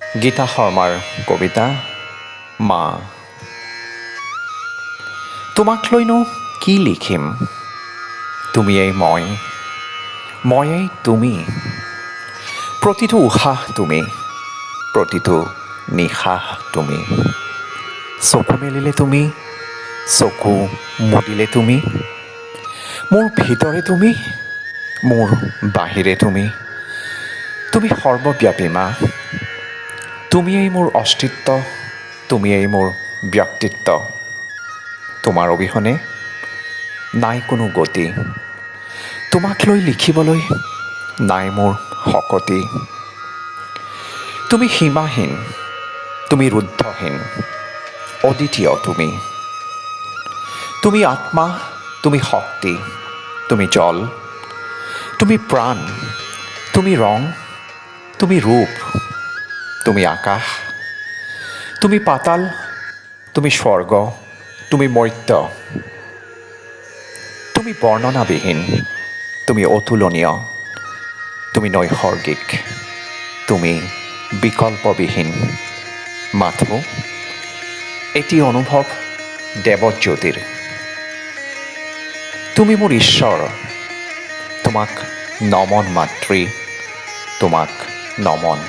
গীতা শৰ্মাৰ কবিতা মা। তোমাক লৈনো কি লিখিম? তুমিয়েই ময়েই তুমি। প্ৰতিটো উশাহ তুমি, প্ৰতিটো নিশাহ তুমি। চকু মেলিলে তুমি, চকু মুদিলে তুমি। মোৰ ভিতৰে তুমি, মোৰ বাহিৰে তুমি। তুমি সৰ্বব্যাপী মা। তুমিয়েই মোৰ অস্তিত্ব, তুমিয়েই মোৰ ব্যক্তিত্ব। তোমাৰ অবিহনে নাই কোনো গতি। তোমাক লৈ লিখিবলৈ নাই মোৰ শকতি। তুমি সীমাহীন, তুমি ৰুদ্ধহীন, অদ্বিতীয় তুমি। তুমি আত্মা, তুমি শক্তি, তুমি জল, তুমি প্ৰাণ, তুমি ৰং, তুমি ৰূপ, তুমি আকাশ, তুমি পাতাল, তুমি স্বৰ্গ, তুমি মৰ্ত্য। তুমি বৰ্ণনাবিহীন, তুমি অতুলনীয়, তুমি নৈসৰ্গিক, তুমি বিকল্পবিহীন। মাথো এটি অনুভৱ দেৱজ্যোতিৰ। তুমি মোৰ ঈশ্বৰ, তোমাক নমন মাতৃ, তোমাক নমন।